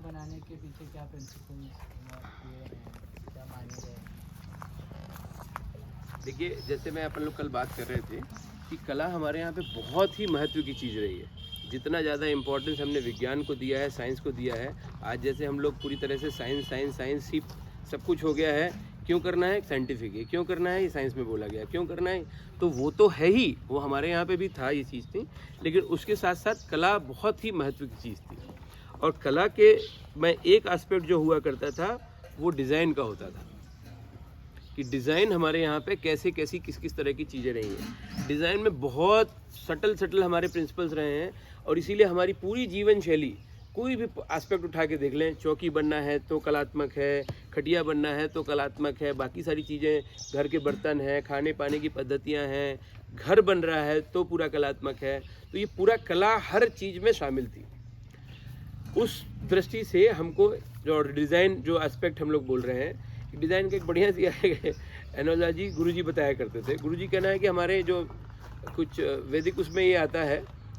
बनाने के पीछे क्या प्रिंसिपल्स क्या मायने हैं? देखिए, जैसे मैं अपन लोग कल बात कर रहे थे कि कला हमारे यहाँ पे बहुत ही महत्व की चीज़ रही है। जितना ज़्यादा इम्पोर्टेंस हमने विज्ञान को दिया है, साइंस को दिया है, आज जैसे हम लोग पूरी तरह से साइंस साइंस साइंस ही सब कुछ हो गया है। क्यों करना है? साइंटिफिक है। क्यों करना है? ये साइंस में बोला गया। क्यों करना है? तो वो तो है ही, वो हमारे यहाँ पे भी था, ये चीज़ थी, लेकिन उसके साथ साथ कला बहुत ही महत्व की चीज़ थी। और कला के मैं एक एस्पेक्ट जो हुआ करता था वो डिज़ाइन का होता था कि डिज़ाइन हमारे यहाँ पे कैसे कैसी किस किस तरह की चीज़ें रही हैं। डिज़ाइन में बहुत सटल हमारे प्रिंसिपल्स रहे हैं और इसीलिए हमारी पूरी जीवन शैली, कोई भी एस्पेक्ट उठा के देख लें, चौकी बनना है तो कलात्मक है, खटिया बनना है तो कलात्मक है, बाकी सारी चीज़ें, घर के बर्तन हैं, खाने पाने की पद्धतियाँ हैं, घर बन रहा है तो पूरा कलात्मक है। तो ये पूरा कला हर चीज़ में शामिल थी। उस दृष्टि से हमको जो डिज़ाइन जो एस्पेक्ट हम लोग बोल रहे हैं, डिज़ाइन का एक बढ़िया सी एनोलॉजी गुरुजी बताया करते थे। गुरुजी कहना है कि हमारे जो कुछ वैदिक उसमें ये आता है,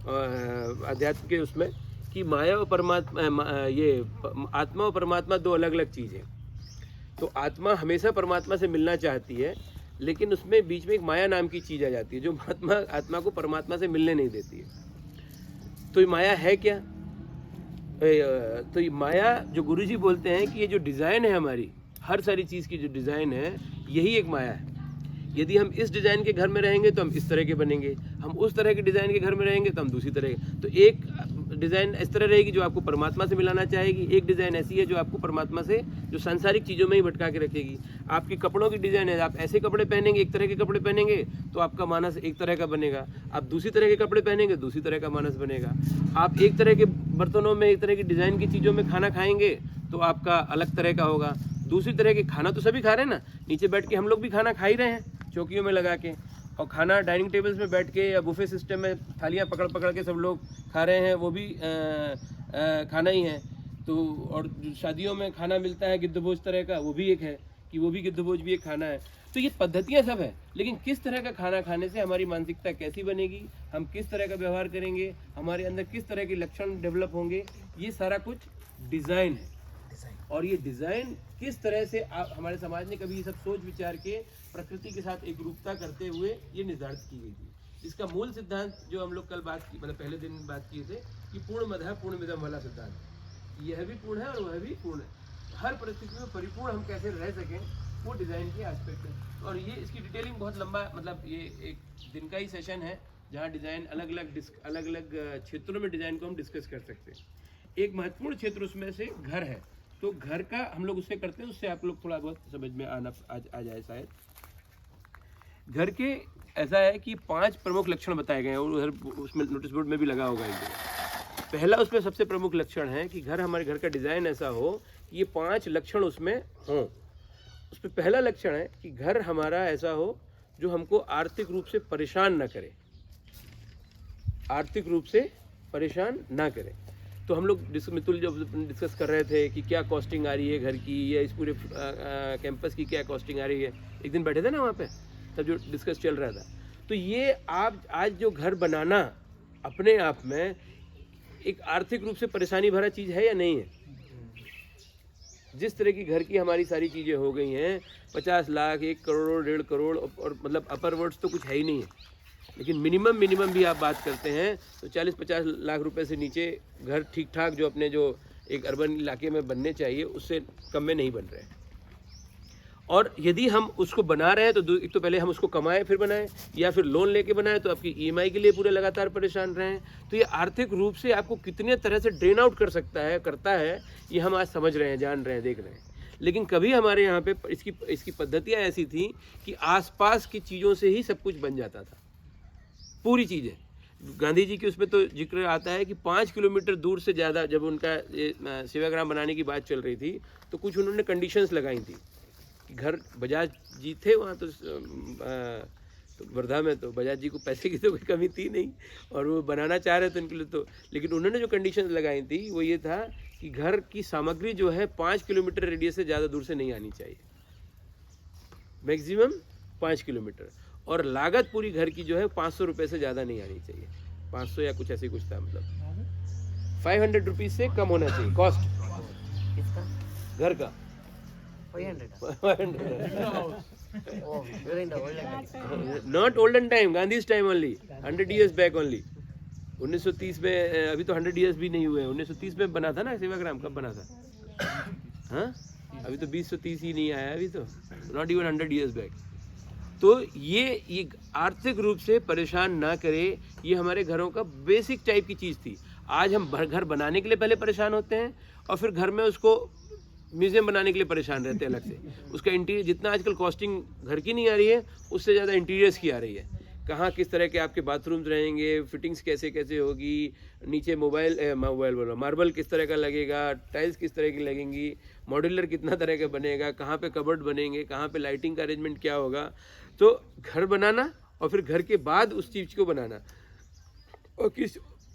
अध्यात्म के उसमें, कि माया और परमात्मा, ये आत्मा और परमात्मा दो अलग अलग चीज़ है। तो आत्मा हमेशा परमात्मा से मिलना चाहती है, लेकिन उसमें बीच में एक माया नाम की चीज़ आ जाती है जो आत्मा को परमात्मा से मिलने नहीं देती है। तो ये माया है क्या? तो ये माया जो गुरुजी बोलते हैं कि ये जो डिज़ाइन है हमारी, हर सारी चीज़ की जो डिज़ाइन है, यही एक माया है। यदि हम इस डिज़ाइन के घर में रहेंगे तो हम इस तरह के बनेंगे, हम उस तरह के डिज़ाइन के घर में रहेंगे तो हम दूसरी तरह के। तो एक डिज़ाइन इस तरह रहेगी जो आपको परमात्मा से मिलाना चाहेगी, एक डिज़ाइन ऐसी है जो आपको परमात्मा से, जो सांसारिक चीज़ों में ही भटका के रखेगी। आपकी कपड़ों की डिज़ाइन है, आप ऐसे कपड़े पहनेंगे, एक तरह के कपड़े पहनेंगे तो आपका मानस एक तरह का बनेगा। आप दूसरी तरह के कपड़े पहनेंगे, दूसरी तरह का मानस बनेगा। आप एक तरह के बर्तनों में, एक तरह की डिज़ाइन की चीज़ों में खाना खाएंगे तो आपका अलग तरह का होगा। दूसरी तरह के खाना तो सभी खा रहे हैं ना, नीचे बैठ के हम लोग भी खाना खा ही रहे हैं चौकियों में लगा के, और खाना डाइनिंग टेबल्स में बैठ के या बुफे सिस्टम में थालियाँ पकड़ पकड़ के सब लोग खा रहे हैं, वो भी खाना ही है। तो और जो शादियों में खाना मिलता है गिद्धभोज तरह का, वो भी एक है कि वो भी गिद्धभोज भी एक खाना है। तो ये पद्धतियाँ सब है, लेकिन किस तरह का खाना खाने से हमारी मानसिकता कैसी बनेगी, हम किस तरह का व्यवहार करेंगे, हमारे अंदर किस तरह के लक्षण डेवलप होंगे, ये सारा कुछ डिज़ाइन है। और ये डिज़ाइन किस तरह से हमारे समाज ने कभी ये सब सोच विचार के प्रकृति के साथ एक रूपता करते हुए ये निर्धारित की गई थी। इसका मूल सिद्धांत जो हम लोग कल बात की, मतलब पहले दिन बात किए थे, कि पूर्णमदः पूर्णमिदं वाला सिद्धांत, यह भी पूर्ण है और वह भी पूर्ण है। हर परिस्थिति में परिपूर्ण हम कैसे रह सकें, वो डिज़ाइन के एस्पेक्ट है। और ये इसकी डिटेलिंग बहुत लंबा, मतलब ये एक दिन का ही सेशन है जहाँ डिज़ाइन अलग अलग क्षेत्रों में डिज़ाइन को हम डिस्कस कर सकते हैं। एक महत्वपूर्ण क्षेत्र उसमें से घर है, तो घर का हम लोग उससे करते हैं, उससे आप लोग थोड़ा बहुत समझ में आ जाए शायद। घर के ऐसा है कि 5 प्रमुख लक्षण बताए गए हैं, और उधर उसमें नोटिस बोर्ड में भी लगा होगा इनको। पहला उसमें सबसे प्रमुख लक्षण है कि घर, हमारे घर का डिज़ाइन ऐसा हो कि ये 5 लक्षण उसमें हों। उसमें पहला लक्षण है कि घर हमारा ऐसा हो जो हमको आर्थिक रूप से परेशान ना करे, आर्थिक रूप से परेशान ना करे। तो हम लोग मितुल जब डिस्कस कर रहे थे कि क्या कॉस्टिंग आ रही है घर की, या इस पूरे कैंपस की क्या कॉस्टिंग आ रही है, एक दिन बैठे थे ना वहाँ पे, तब जो डिस्कस चल रहा था। तो ये आप आज जो घर बनाना अपने आप में एक आर्थिक रूप से परेशानी भरा चीज़ है या नहीं है? जिस तरह की घर की हमारी सारी चीज़ें हो गई हैं, 50 लाख, 1 करोड़, 1.5 करोड़, और मतलब अपर वर्ड्स तो कुछ है ही नहीं है। लेकिन मिनिमम भी आप बात करते हैं तो 40-50 लाख रुपए से नीचे घर ठीक ठाक जो अपने जो एक अर्बन इलाके में बनने चाहिए, उससे कम में नहीं बन रहे हैं। और यदि हम उसको बना रहे हैं तो एक तो पहले हम उसको कमाएं फिर बनाएं, या फिर लोन लेके बनाएं तो आपकी ईएमआई के लिए पूरे लगातार परेशान रहें। तो ये आर्थिक रूप से आपको कितने तरह से ड्रेन आउट कर सकता है, करता है, ये हम आज समझ रहे हैं, जान रहे हैं, देख रहे हैं। लेकिन कभी हमारे यहाँ पे इसकी पद्धतियाँ ऐसी थी कि आसपास की चीज़ों से ही सब कुछ बन जाता था, पूरी चीज़ें। गांधी जी की उसमें तो जिक्र आता है कि 5 किलोमीटर दूर से ज़्यादा, जब उनका सेवाग्राम बनाने की बात चल रही थी, तो कुछ उन्होंने कंडीशंस लगाई थी कि घर, बजाज जी थे वहाँ तो वर्धा में, तो बजाज जी को पैसे की तो कोई कमी थी नहीं, और वो बनाना चाह रहे थे उनके लिए। तो लेकिन उन्होंने जो कंडीशंस लगाई थी वो ये था कि घर की सामग्री जो है 5 किलोमीटर रेडियस से ज़्यादा दूर से नहीं आनी चाहिए, मैक्सिमम 5 किलोमीटर, और लागत पूरी घर की जो है 500 रुपये से ज़्यादा नहीं आनी चाहिए। 500 या कुछ ऐसे कुछ था, मतलब 500 रुपीज़ से कम होना चाहिए कॉस्ट। घर का 500. Oh, during the olden days. Not olden time, Gandhi's time only, 100 years back only. 1930 में, अभी तो 100 years भी नहीं हुए. 1930 में बना था ना सेवाग्राम, कब बना था? हाँ, अभी तो 2030 ही नहीं आया अभी तो, नॉट इवन 100 years बैक. तो ये आर्थिक रूप से परेशान ना करे, ये हमारे घरों का बेसिक टाइप की चीज़ थी. आज हम घर बनाने के लिए पहले परेशान होते हैं और फिर घर में उसको म्यूजियम बनाने के लिए परेशान रहते हैं अलग से. उसका इंटीरियर, जितना आजकल कॉस्टिंग घर की नहीं आ रही है, उससे ज़्यादा इंटीरियर्स की आ रही है. कहाँ किस तरह के आपके बाथरूम्स रहेंगे, फिटिंग्स कैसे कैसे होगी, नीचे मार्बल किस तरह का लगेगा, टाइल्स किस तरह की लगेंगी, मॉड्यूलर कितना तरह का बनेगा, कहाँ पे कबर्ड बनेंगे, कहाँ पे लाइटिंग का अरेंजमेंट क्या होगा. तो घर बनाना और फिर घर के बाद उस चीज़ को बनाना, और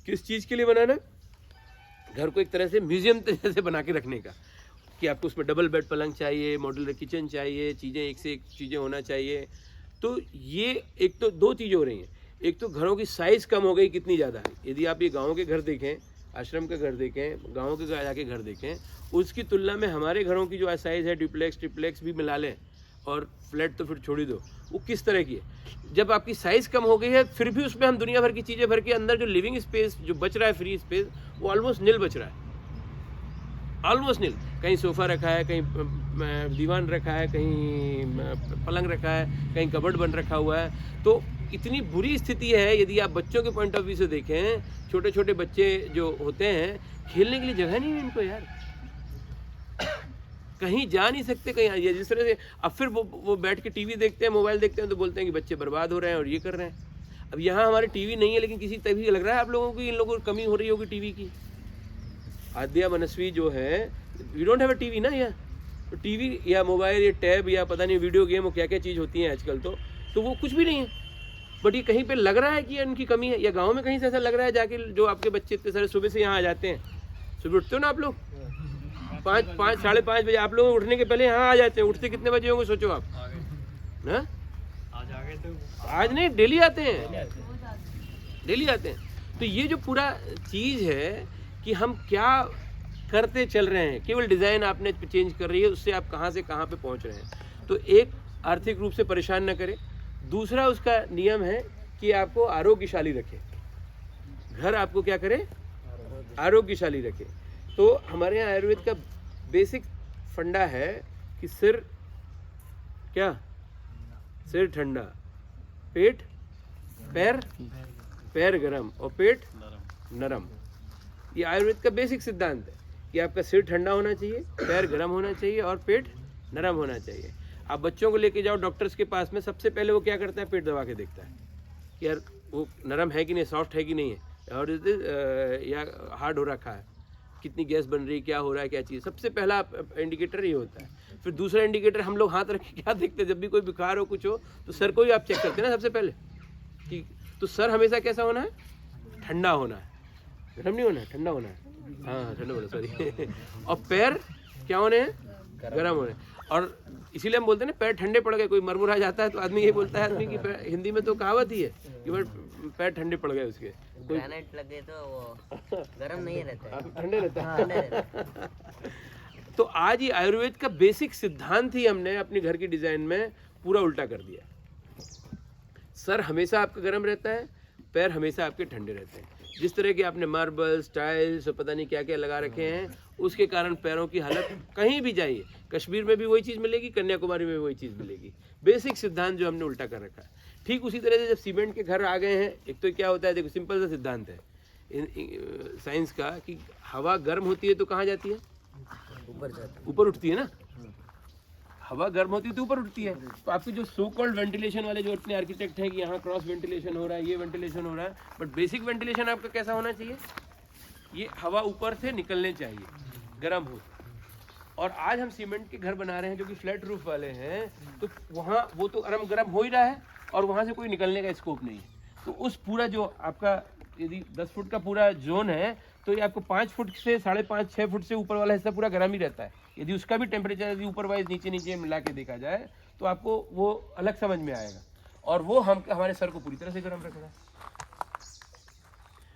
किस चीज़ के लिए बनाना, घर को एक तरह से म्यूजियम जैसे बना के रखने का, कि आपको उसमें डबल बेड पलंग चाहिए, मॉड्यूलर किचन चाहिए, चीज़ें एक से एक चीज़ें होना चाहिए. तो ये एक तो दो चीज़ें हो रही हैं. एक तो घरों की साइज़ कम हो गई कितनी ज़्यादा. यदि आप ये गाँव के घर देखें, आश्रम के घर देखें, गाँव के जाके घर देखें, उसकी तुलना में हमारे घरों की जो साइज़ है, डुप्लेक्स ट्रिप्लेक्स भी मिला लें और फ्लैट तो फिर छोड़ ही दो, वो किस तरह की है. जब आपकी साइज़ कम हो गई है, फिर भी उसमें हम दुनिया भर की चीज़ें भर के, अंदर जो लिविंग स्पेस जो बच रहा है, फ्री स्पेस, वो ऑलमोस्ट नील बच रहा है, ऑलमोस्ट नील. कहीं सोफ़ा रखा है, कहीं दीवान रखा है, कहीं पलंग रखा है, कहीं कबर्ड बन रखा हुआ है. तो इतनी बुरी स्थिति है. यदि आप बच्चों के पॉइंट ऑफ व्यू से देखें, छोटे छोटे बच्चे जो होते हैं, खेलने के लिए जगह नहीं है इनको यार, कहीं जा नहीं सकते, कहीं आ जिस तरह से. अब फिर वो बैठ के टीवी देखते हैं, मोबाइल देखते हैं, तो बोलते हैं कि बच्चे बर्बाद हो रहे हैं और ये कर रहे हैं. अब यहाँ हमारे टीवी नहीं है, लेकिन किसी तभी लग रहा है आप लोगों को, इन लोगों को कमी हो रही होगी टीवी की. आद्या मनस्वी जो है, we don't have a TV ना यहाँ. तो टीवी या मोबाइल या टैब या पता नहीं वीडियो गेम और क्या क्या चीज़ होती हैं आजकल, तो वो कुछ भी नहीं है. बट ये कहीं पे लग रहा है कि इनकी कमी है, या गांव में कहीं से ऐसा लग रहा है जाके, जो आपके बच्चे इतने सारे सुबह से यहाँ आ जाते हैं. सुबह उठते हो ना आप लोग, 5 साढ़े 5 बजे आप लोग उठने के पहले यहाँ आ जाते हैं. उठते कितने बजे होंगे सोचो आप? हाँ, आज नहीं, डेली आते हैं, डेली आते हैं. तो ये जो पूरा चीज़ है कि हम क्या करते चल रहे हैं, केवल डिज़ाइन आपने चेंज कर रही है, उससे आप कहाँ से कहाँ पे पहुँच रहे हैं. तो एक, आर्थिक रूप से परेशान न करे. दूसरा उसका नियम है कि आपको आरोग्यशाली रखे. घर आपको क्या करे? आरोग्यशाली रखे. तो हमारे यहाँ आयुर्वेद का बेसिक फंडा है कि सिर क्या, सिर ठंडा, पेट पैर गरम और पेट नरम. ये आयुर्वेद का बेसिक सिद्धांत है कि आपका सिर ठंडा होना चाहिए, पैर गर्म होना चाहिए और पेट नरम होना चाहिए. आप बच्चों को लेके जाओ डॉक्टर्स के पास में, सबसे पहले वो क्या करता है? पेट दबा के देखता है कि यार वो नरम है कि नहीं, सॉफ्ट है कि नहीं है, और या हार्ड हो रखा है, कितनी गैस बन रही है, क्या हो रहा है, क्या चीज़. सबसे पहला इंडिकेटर ये होता है. फिर दूसरा इंडिकेटर हम लोग हाथ रख के क्या देखते हैं, जब भी कोई बुखार हो, कुछ हो, तो सर को ही आप चेक करते हैं ना सबसे पहले. कि तो सर हमेशा कैसा होना है? ठंडा होना है, गर्म नहीं होना है, ठंडा होना है. हाँ, ठंडा होना, सॉरी. और पैर क्या होने हैं? गर्म होने. और इसीलिए हम बोलते हैं ना, पैर ठंडे पड़ गए. कोई मरमुरा जाता है तो आदमी ये बोलता है आदमी की, हिंदी में तो कहावत ही है कि पैर ठंडे पड़ गए उसके. ग्रेनाइट लगे तो वो गर्म नहीं रहता है, ठंडे रहता है. ठंडे रहता है. तो आज ये आयुर्वेद का बेसिक सिद्धांत ही हमने अपने घर की डिज़ाइन में पूरा उल्टा कर दिया. सर हमेशा आपका गर्म रहता है, पैर हमेशा आपके ठंडे रहते हैं. जिस तरह के आपने मार्बल्स, टाइल्स और पता नहीं क्या क्या लगा रखे हैं, उसके कारण पैरों की हालत, कहीं भी जाइए, कश्मीर में भी वही चीज़ मिलेगी, कन्याकुमारी में भी वही चीज़ मिलेगी. बेसिक सिद्धांत जो हमने उल्टा कर रखा है. ठीक उसी तरह से जब सीमेंट के घर आ गए हैं, एक तो क्या होता है, देखो सिंपल सा सिद्धांत है साइंस का कि हवा गर्म होती है तो कहाँ जाती है? ऊपर जाता है, ऊपर उठती है ना. हवा गर्म होती है तो ऊपर उठती है. तो आपके जो सो कॉल्ड वेंटिलेशन वाले जो इतने आर्किटेक्ट हैं कि यहाँ क्रॉस वेंटिलेशन हो रहा है, ये वेंटिलेशन हो रहा है, बट बेसिक वेंटिलेशन आपका कैसा होना चाहिए? ये हवा ऊपर से निकलने चाहिए, गर्म हो. और आज हम सीमेंट के घर बना रहे हैं जो कि फ्लैट रूफ वाले हैं, तो वहाँ वो तो गर्म हो ही रहा है और वहाँ से कोई निकलने का स्कोप नहीं है. तो उस पूरा जो आपका यदि 10 फुट का पूरा जोन है, तो ये आपको 5 फुट से 5.5-6 फुट से ऊपर वाला हिस्सा पूरा गर्म ही रहता है. यदि उसका भी टेम्परेचर यदि ऊपर वाइज नीचे मिला के देखा जाए, तो आपको वो अलग समझ में आएगा. और वो हमारे सर को पूरी तरह से गर्म रख रहा है.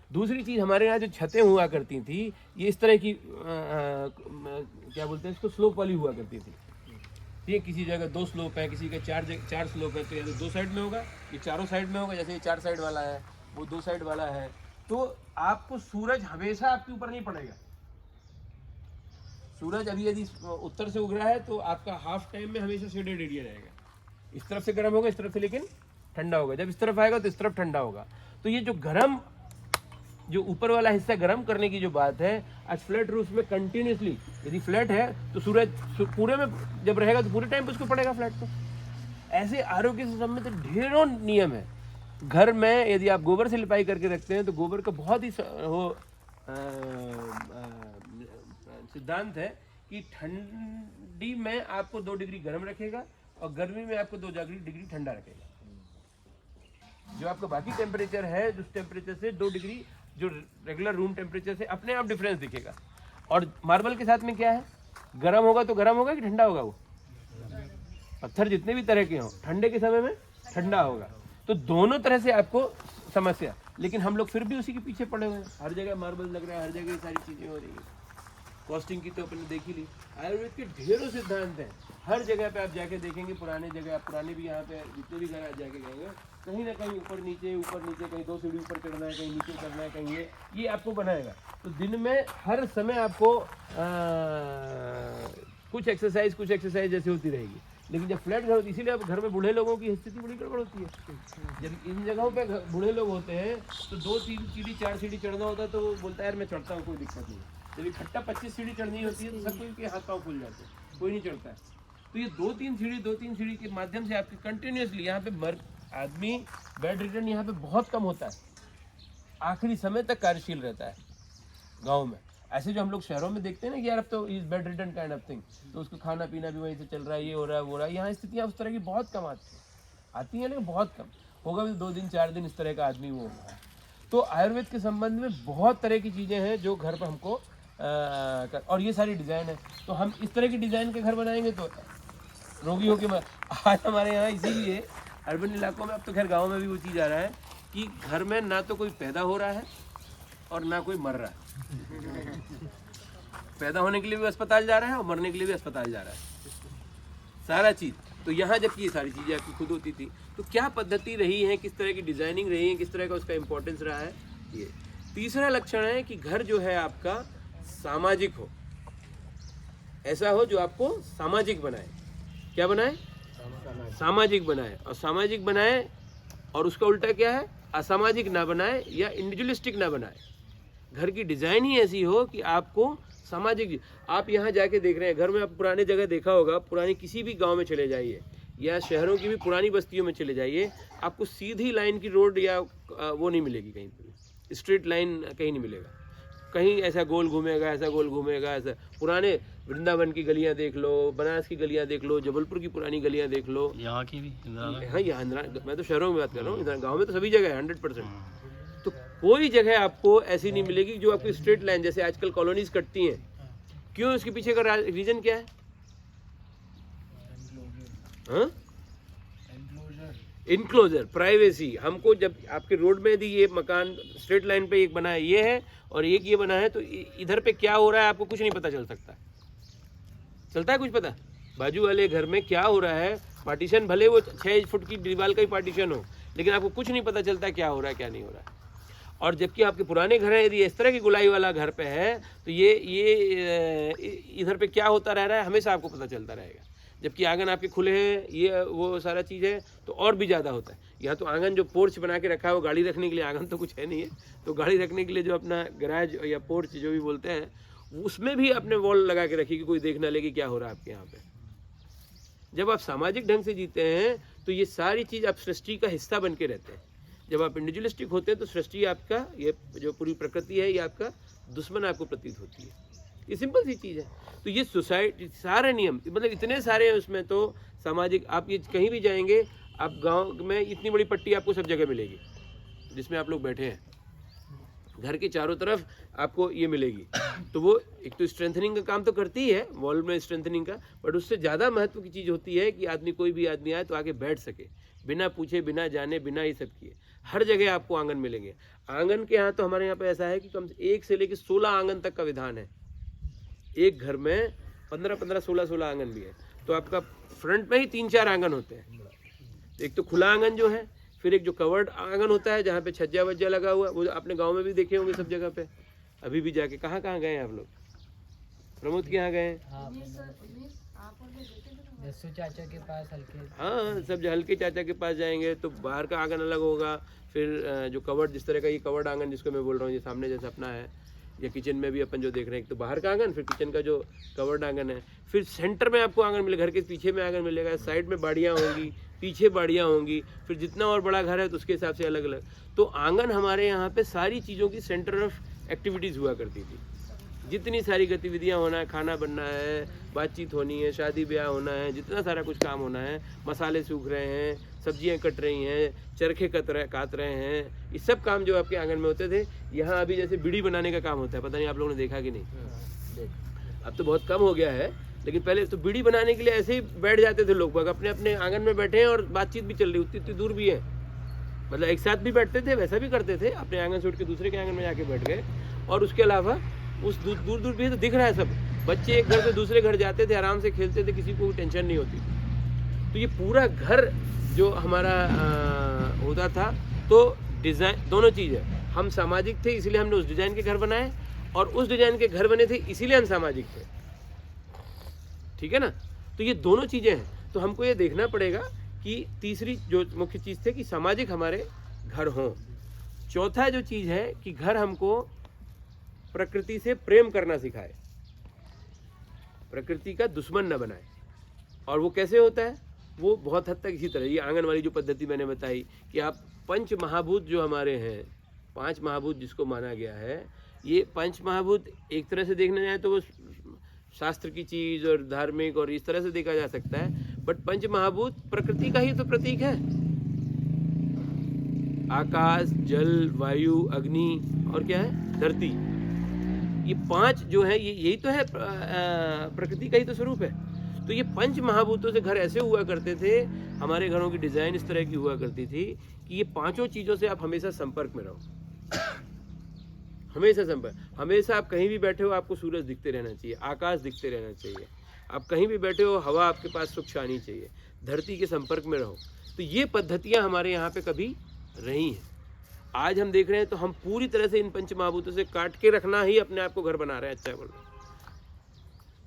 दूसरी चीज़, हमारे यहाँ जो छतें हुआ करती थी ये इस तरह की क्या बोलते हैं इसको, स्लोप वाली हुआ करती थी। ठीक, किसी जगह 2 स्लोप है, किसी का 4 स्लोप है, तो या तो 2 साइड में होगा, ये चारों साइड में होगा। जैसे ये 4 साइड वाला है, वो 2 साइड वाला है, तो आपको सूरज हमेशा आपके ऊपर नहीं पड़ेगा। सूरज अभी यदि उत्तर से उग रहा है तो आपका हाफ टाइम में हमेशा शेडेड एरिया रहेगा। इस तरफ से गर्म होगा, इस तरफ से लेकिन ठंडा होगा। जब इस तरफ आएगा तो इस तरफ ठंडा होगा। तो ये जो गर्म, जो ऊपर वाला हिस्सा गर्म करने की जो बात है, आज फ्लैट रूफ में कंटिन्यूसली, यदि फ्लैट है तो सूरज पूरे में जब रहेगा तो पूरे टाइम पे उसको पड़ेगा फ्लैट पे। ऐसे आरोग्य से संबंधित ढेरों नियम है। घर में यदि आप गोबर से लिपाई करके रखते हैं तो गोबर का बहुत ही सिद्धांत है कि ठंडी में आपको 2 डिग्री गर्म रखेगा और गर्मी में आपको 2 डिग्री ठंडा रखेगा। जो आपका बाकी टेम्परेचर है, उस टेम्परेचर से 2 डिग्री जो रेगुलर रूम टेम्परेचर से अपने आप डिफरेंस दिखेगा। और मार्बल के साथ में क्या है, गर्म होगा तो गर्म होगा कि ठंडा होगा? वो पत्थर जितने भी तरह के हों, ठंडे के समय में ठंडा होगा। तो दोनों तरह से आपको समस्या, लेकिन हम लोग फिर भी उसी के पीछे पड़े हुए हैं। हर जगह मार्बल लग रहा है, हर जगह ये सारी चीज़ें हो रही है। कॉस्टिंग की तो अपने देख ही ली। आयुर्वेद के ढेरों सिद्धांत हैं। हर जगह पे आप जाके देखेंगे, पुराने जगह, आप पुराने भी यहाँ पे जितने भी घर आप जाके गएंगे, कहीं ना कहीं ऊपर नीचे, कहीं 2 सीढ़ी ऊपर चढ़ना है, कहीं नीचे करना है, कहीं ये आपको बनाएगा। तो दिन में हर समय आपको कुछ एक्सरसाइज जैसी होती रहेगी। लेकिन जब फ्लैट घर होती, इसीलिए अब घर में बूढ़े लोगों की स्थिति बड़ी गड़बड़ होती है। जब इन जगहों पे बूढ़े लोग होते हैं तो 2-3 सीढ़ी 4 सीढ़ी चढ़ना होता है तो वो बोलता है यार मैं चढ़ता हूँ, कोई दिक्कत नहीं। जब इकट्ठा 25 सीढ़ी चढ़नी होती है तो सब कोई के हाथ पाँव फूल जाते हैं, कोई नहीं चढ़ता है। तो ये 2-3 सीढ़ी के माध्यम से आपके कंटिन्यूसली यहाँ पे आदमी बेड रिटर्न यहाँ पे बहुत कम होता है, आखिरी समय तक कार्यशील रहता है गाँव में। ऐसे जो हम लोग शहरों में देखते हैं ना कि यार अब तो is bed return kind of thing, तो उसको खाना पीना भी वहीं से चल रहा है, ये हो रहा है वो रहा है। यहाँ स्थितियाँ उस तरह की बहुत कम आती हैं, लेकिन बहुत कम होगा भी। 2 दिन 4 दिन इस तरह का आदमी वो होगा। तो आयुर्वेद के संबंध में बहुत तरह की चीज़ें हैं जो घर पर हमको और ये सारी डिज़ाइन है। तो हम इस तरह की डिज़ाइन के घर बनाएंगे तो रोगी हो के आज हमारे यहाँ इसीलिए अर्बन इलाकों में, अब तो खैर गाँव में भी वो चीज़ आ रहा है कि घर में ना तो कोई पैदा हो रहा है और ना कोई मर रहा है। पैदा होने के लिए भी अस्पताल जा रहा है और मरने के लिए भी अस्पताल जा रहा है, सारा चीज़। तो यहाँ जबकि ये सारी चीज़ें आपकी खुद होती थी, तो क्या पद्धति रही है, किस तरह की डिज़ाइनिंग रही है, किस तरह का उसका इम्पोर्टेंस रहा है। ये तीसरा लक्षण है कि घर जो है आपका सामाजिक हो, ऐसा हो जो आपको सामाजिक बनाए। क्या बनाए? सामाजिक बनाए। और सामाजिक बनाए और उसका उल्टा क्या है, असामाजिक ना बनाए या इंडिविजुअलिस्टिक ना बनाए। घर की डिज़ाइन ही ऐसी हो कि आपको सामाजिक, आप यहाँ जाके देख रहे हैं घर में, आप पुराने जगह देखा होगा, पुरानी किसी भी गांव में चले जाइए या शहरों की भी पुरानी बस्तियों में चले जाइए, आपको सीधी लाइन की रोड या वो नहीं मिलेगी, कहीं पर स्ट्रेट लाइन कहीं नहीं मिलेगा। कहीं ऐसा गोल घूमेगा, ऐसा गोल घूमेगा, ऐसा। पुराने वृंदावन की गलियां देख लो, बनारस की गलियां देख लो, जबलपुर की पुरानी गलियां देख लो, यहाँ की भी। हाँ, यहाँ मैं तो शहरों में बात कर रहा हूँ, गाँव में तो सभी जगह है 100%। तो कोई जगह आपको ऐसी नहीं मिलेगी जो आपकी स्ट्रेट लाइन, जैसे आजकल कॉलोनीज कटती हैं। क्यों? इसके पीछे का रीजन क्या है? हाँ, इनक्लोजर, प्राइवेसी। हमको जब आपके रोड में यदि ये मकान स्ट्रेट लाइन पे एक बना है, ये है और एक ये बना है, तो इधर पे क्या हो रहा है आपको कुछ नहीं पता चल सकता। चलता है कुछ पता? बाजू वाले घर में क्या हो रहा है, पार्टीशन भले वो 6 फुट की दीवार का ही पार्टीशन हो, लेकिन आपको कुछ नहीं पता चलता क्या हो रहा है क्या नहीं हो रहा है। और जबकि आपके पुराने घर हैं, यदि इस तरह की गुलाई वाला घर पे है तो ये इधर पे क्या होता रह रहा है हमेशा आपको पता चलता रहेगा। जबकि आंगन आपके खुले हैं, ये वो सारा चीज़ है, तो और भी ज़्यादा होता है। यहाँ तो आंगन जो पोर्च बना के रखा है वो गाड़ी रखने के लिए, आंगन तो कुछ है नहीं है, तो गाड़ी रखने के लिए जो अपना गैराज या पोर्च जो भी बोलते हैं, उसमें भी अपने वॉल लगा के रखिए कि कोई देख ना ले कि क्या हो रहा है आपके यहाँ पे। जब आप सामाजिक ढंग से जीते हैं तो ये सारी चीज़ आप सृष्टि का हिस्सा बन के रहते हैं। जब आप इंडिविजुअलिस्टिक होते हैं तो सृष्टि आपका, ये जो पूरी प्रकृति है, ये आपका दुश्मन आपको प्रतीत होती है। ये सिंपल सी चीज़ है। तो ये सोसाइटी, सारे नियम, मतलब इतने सारे हैं उसमें। तो सामाजिक, आप ये कहीं भी जाएंगे, आप गांव में इतनी बड़ी पट्टी आपको सब जगह मिलेगी जिसमें आप लोग बैठे हैं, घर के चारों तरफ आपको ये मिलेगी। तो वो एक तो स्ट्रेंथनिंग का काम तो करती ही है, वॉल में स्ट्रेंथनिंग का, बट उससे ज़्यादा महत्व की चीज़ होती है कि आदमी, कोई भी आदमी आए तो आके बैठ सके, बिना पूछे, बिना जाने, बिना ही सब किए हर जगह आपको आंगन मिलेंगे। आंगन के यहाँ तो हमारे यहाँ पे ऐसा है कि कम से 1 से लेकर 16 आंगन तक का विधान है। एक घर में 15-15, 16-16 आंगन भी है। तो आपका फ्रंट में ही 3-4 आंगन होते हैं। एक तो खुला आंगन जो है, फिर एक जो कवर्ड आंगन होता है जहाँ पे छज्जा वज्जा लगा हुआ, वो आपने गांव में भी देखे होंगे सब जगह पे। अभी भी जाके कहाँ कहाँ गए हैं आप लोग? प्रमोद के यहाँ गए हैं? हाँ, जस्सू चाचा के पास हल्के। हाँ, सब हल्के चाचा के पास जाएंगे तो बाहर का आंगन अलग होगा। फिर जो कवर्ड, जिस तरह का ये कवर्ड आंगन जिसको मैं बोल रहा हूँ, ये सामने जैसे अपना है, या किचन में भी अपन जो देख रहे हैं, एक तो बाहर का आंगन, फिर किचन का जो कवर्ड आंगन है, फिर सेंटर में आपको आंगन मिलेगा, घर के पीछे में आंगन मिलेगा, साइड में बाड़ियाँ होंगी, पीछे बाड़ियाँ होंगी, फिर जितना और बड़ा घर है तो उसके हिसाब से अलग अलग। तो आंगन हमारे यहाँ पे सारी चीज़ों की सेंटर ऑफ एक्टिविटीज़ हुआ करती थी। जितनी सारी गतिविधियाँ होना है, खाना बनना है, बातचीत होनी है, शादी ब्याह होना है, जितना सारा कुछ काम होना है, मसाले सूख रहे हैं, सब्जियां कट रही हैं, चरखे काट रहे हैं, ये सब काम जो आपके आंगन में होते थे। यहाँ अभी जैसे बीड़ी बनाने का काम होता है, पता नहीं आप लोगों ने देखा कि नहीं, अब तो बहुत कम हो गया है, लेकिन पहले तो बीड़ी बनाने के लिए ऐसे ही बैठ जाते थे लोग, अपने अपने आंगन में बैठे हैं और बातचीत भी चल रही, उतनी दूर भी है, मतलब एक साथ भी बैठते थे, वैसा भी करते थे, अपने आंगन से उठ के दूसरे के आंगन में जाके बैठ गए। और उसके अलावा उस दूर दूर भी है तो दिख रहा है सब, बच्चे एक घर से दूसरे घर जाते थे, आराम से खेलते थे, किसी को टेंशन नहीं होती। तो ये पूरा घर जो हमारा होता था, तो डिज़ाइन दोनों चीज़ है, हम सामाजिक थे इसलिए हमने उस डिज़ाइन के घर बनाए, और उस डिज़ाइन के घर बने थे इसीलिए हम सामाजिक थे, ठीक है ना। तो ये दोनों चीज़ें हैं। तो हमको ये देखना पड़ेगा कि तीसरी जो मुख्य चीज़ थे कि सामाजिक हमारे घर हों। चौथा जो चीज़ है कि घर हमको प्रकृति से प्रेम करना सिखाए, प्रकृति का दुश्मन न बनाए। और वो कैसे होता है? वो बहुत हद तक इसी तरह, ये आंगन वाली जो पद्धति मैंने बताई कि आप पंच महाभूत जो हमारे हैं, 5 महाभूत जिसको माना गया है, ये 5 महाभूत एक तरह से देखने जाए तो वो शास्त्र की चीज़ और धार्मिक और इस तरह से देखा जा सकता है, बट पंच महाभूत प्रकृति का ही तो प्रतीक है। आकाश, जल, वायु, अग्नि और क्या है? धरती। ये 5 जो है, ये यही तो है, प्रकृति का ही तो स्वरूप है। तो ये 5 महाभूतों से घर ऐसे हुआ करते थे, हमारे घरों की डिज़ाइन इस तरह की हुआ करती थी कि ये 5 चीज़ों से आप हमेशा संपर्क में रहो, हमेशा संपर्क। हमेशा आप कहीं भी बैठे हो आपको सूरज दिखते रहना चाहिए, आकाश दिखते रहना चाहिए, आप कहीं भी बैठे हो हवा आपके पास स्वच्छ आनी चाहिए, धरती के संपर्क में रहो। तो ये पद्धतियाँ हमारे यहाँ पे कभी रही हैं। आज हम देख रहे हैं तो हम पूरी तरह से इन 5 महाभूतों से काट के रखना ही अपने आप को घर बना रहे हैं। अच्छा बोल रहे हैं,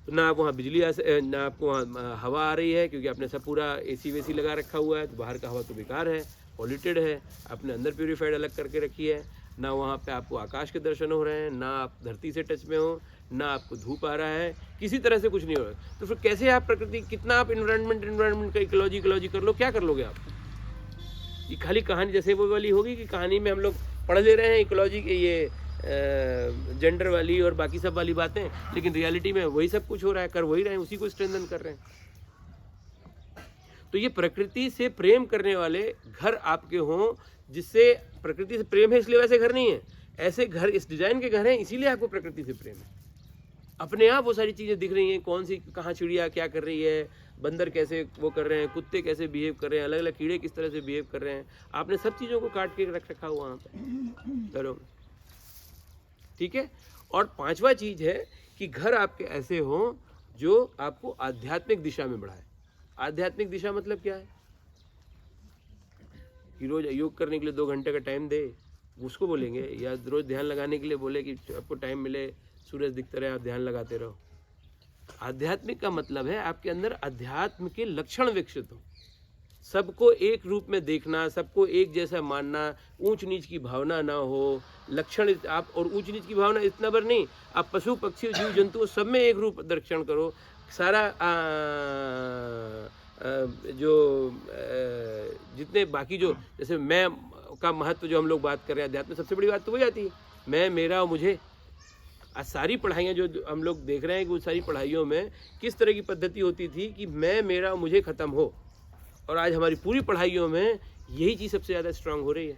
तो ना आप वहाँ बिजली ना आपको वहाँ हवा आ रही है, क्योंकि आपने सब पूरा AC वेसी लगा रखा हुआ है, तो बाहर का हवा तो बेकार है, पॉल्यूटेड है। आपने अंदर प्योरीफाइड अलग करके रखी है। ना वहाँ पे आपको आकाश के दर्शन हो रहे हैं, ना आप धरती से टच में हो, ना आपको धूप आ रहा है, किसी तरह से कुछ नहीं हो रहा है। तो फिर कैसे आप प्रकृति, कितना आप इन्वायरमेंट का इकोलॉजी कर लो, क्या कर लोगे आप? ये खाली कहानी जैसे वो वाली होगी कि कहानी में हम लोग पढ़ ले रहे हैं इकोलॉजी के, ये जेंडर वाली और बाकी सब वाली बातें, लेकिन रियलिटी में वही सब कुछ हो रहा है, कर वही रहे हैं, उसी को स्ट्रेंथन कर रहे हैं। तो ये प्रकृति से प्रेम करने वाले घर आपके हों, जिससे प्रकृति से प्रेम है इसलिए वैसे घर नहीं है, ऐसे घर इस डिजाइन के घर हैं इसीलिए आपको प्रकृति से प्रेम है। अपने आप वो सारी चीज़ें दिख रही हैं, कौन सी कहाँ चिड़िया क्या कर रही है, बंदर कैसे वो कर रहे हैं, कुत्ते कैसे बिहेव कर रहे हैं, अलग अलग कीड़े किस तरह से बिहेव कर रहे हैं, आपने सब चीज़ों को काट के रख रखा हुआ वहाँ पे घरों में, ठीक है। और 5वां चीज़ है कि घर आपके ऐसे हों जो आपको आध्यात्मिक दिशा में बढ़ाए। आध्यात्मिक दिशा मतलब क्या है? कि रोज योग करने के लिए 2 घंटे का टाइम दे, उसको बोलेंगे, या रोज ध्यान लगाने के लिए बोले कि आपको टाइम मिले, सूरज दिखता रहे, आप ध्यान लगाते रहो। आध्यात्मिक का मतलब है आपके अंदर अध्यात्म के लक्षण विकसित हो, सबको एक रूप में देखना, सबको एक जैसा मानना, ऊंच नीच की भावना ना हो, लक्षण आप, और ऊंच नीच की भावना इतना बार नहीं, आप पशु पक्षी जीव जंतु सब में एक रूप दर्शन करो। सारा जितने बाकी जो जैसे मैं का महत्व जो हम लोग बात कर रहे हैं अध्यात्म में, सबसे बड़ी बात तो वही आती है, मैं, मेरा और मुझे। आज सारी पढ़ाइयाँ जो हम लोग देख रहे हैं कि वो सारी पढ़ाइयों में किस तरह की पद्धति होती थी कि मैं, मेरा और मुझे ख़त्म हो, और आज हमारी पूरी पढ़ाइयों में यही चीज़ सबसे ज़्यादा स्ट्रांग हो रही है।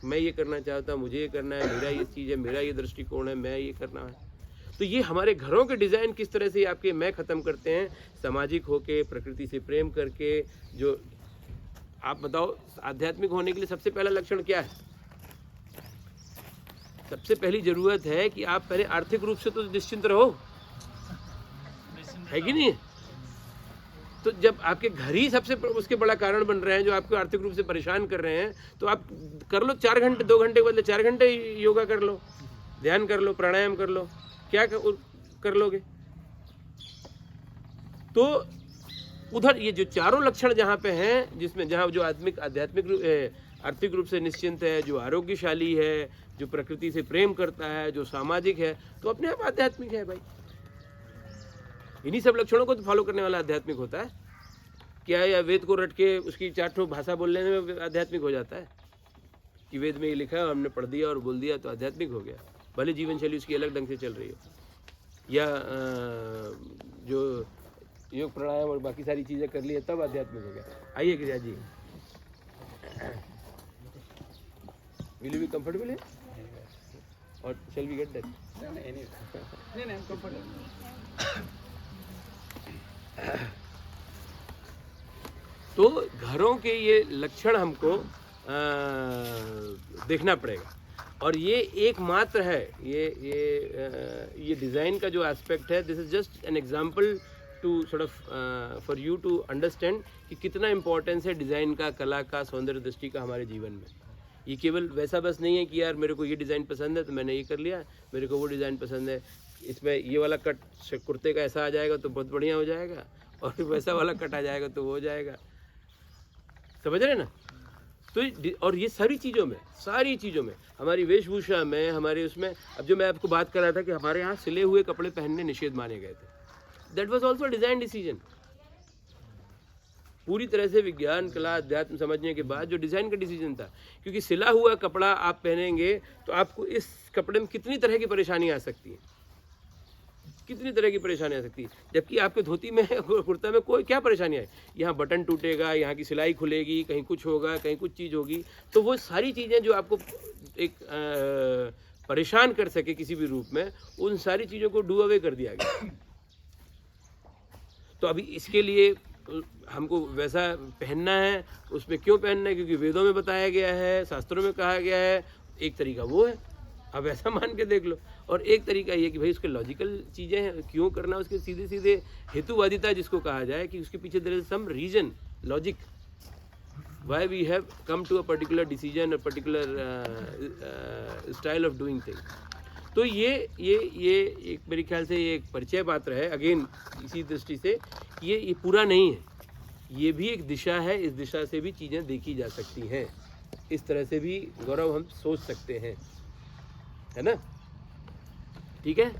मैं ये करना चाहता हूँ, मुझे ये करना है, मेरा ये चीज़ है, मेरा ये दृष्टिकोण है, मैं ये करना है। तो ये हमारे घरों के डिज़ाइन किस तरह से आपके मैं ख़त्म करते हैं, सामाजिक होके, प्रकृति से प्रेम करके, जो आप बताओ आध्यात्मिक होने के लिए सबसे पहला लक्षण क्या है? सबसे पहली जरूरत है कि आप पहले आर्थिक रूप से तो निश्चिंत रहो, है कि नहीं? तो जब आपके घर ही सबसे उसके बड़ा कारण बन रहे हैं जो आपको आर्थिक रूप से परेशान कर रहे हैं, तो आप कर लो 4 घंटे, 2 घंटे के बदले 4 घंटे योगा कर लो, ध्यान कर लो, प्राणायाम कर लो, क्या कर लोगे? तो उधर ये जो चारों लक्षण जहाँ पे हैं, जिसमें जहाँ जो आध्यात्मिक आर्थिक रूप से निश्चिंत है, जो आरोग्यशाली है, जो प्रकृति से प्रेम करता है, जो सामाजिक है, तो अपने आप आध्यात्मिक है भाई। इन्हीं सब लक्षणों को तो फॉलो करने वाला आध्यात्मिक होता है। क्या या वेद को रट के उसकी 4 ठो भाषा बोलने में आध्यात्मिक हो जाता है कि वेद में ये लिखा है, हमने पढ़ दिया और बोल दिया तो आध्यात्मिक हो गया, भले जीवन शैली उसकी अलग ढंग से चल रही हो, या जो योग प्राणायाम और बाकी सारी चीज़ें कर ली है तब आध्यात्मिक हो गया। आइए गिरिजा जी, विल यू बी कंफर्टेबल है और शैल वी गेट दैट? नहीं कंफर्टेबल। तो घरों के ये लक्षण हमको देखना पड़ेगा, और ये एकमात्र है, ये डिज़ाइन का जो एस्पेक्ट है, this is just an example to sort of for you to understand कि कितना इम्पोर्टेंस है डिज़ाइन का, कला का, सौंदर्य दृष्टि का हमारे जीवन में। ये केवल वैसा बस नहीं है कि यार मेरे को ये डिज़ाइन पसंद है तो मैंने ये कर लिया, मेरे को वो डिज़ाइन पसंद है, इसमें ये वाला कट कुर्ते का ऐसा आ जाएगा तो बहुत बढ़िया हो जाएगा, और वैसा वाला कट आ जाएगा तो वो हो जाएगा, समझ रहे ना? तो और ये सारी चीज़ों में हमारी वेशभूषा में, हमारे उसमें, अब जो मैं आपको बात कर रहा था कि हमारे यहाँ सिले हुए कपड़े पहनने निषेध माने गए थे, that was also design decision. पूरी तरह से विज्ञान, कला, अध्यात्म समझने के बाद जो डिज़ाइन का डिसीजन था, क्योंकि सिला हुआ कपड़ा आप पहनेंगे तो आपको इस कपड़े में कितनी तरह की परेशानी आ सकती है, कितनी तरह की परेशानी आ सकती है, जबकि आपके धोती में, कुर्ता में कोई क्या परेशानी है? यहाँ बटन टूटेगा, यहाँ की सिलाई खुलेगी, कहीं कुछ होगा, कहीं कुछ चीज़ होगी, तो वो सारी चीज़ें जो आपको एक परेशान कर सके किसी भी रूप में, उन सारी चीज़ों को डू अवे कर दिया गया। तो अभी इसके लिए हमको वैसा पहनना है, उसमें क्यों पहनना है? क्योंकि वेदों में बताया गया है, शास्त्रों में कहा गया है। एक तरीका वो है, अब ऐसा मान के देख लो, और एक तरीका ये कि भाई उसके लॉजिकल चीज़ें हैं, क्यों करना, उसके सीधे सीधे हेतुवादिता जिसको कहा जाए, कि उसके पीछे there is some reason, logic, why we have come to a particular decision, a particular style of doing things. तो ये एक मेरे ख्याल से ये एक परिचय पात्र है, अगेन इसी दृष्टि से ये पूरा नहीं है, ये भी एक दिशा है, इस दिशा से भी चीज़ें देखी जा सकती हैं, इस तरह से भी गौरव हम सोच सकते हैं, है ना? ठीक है।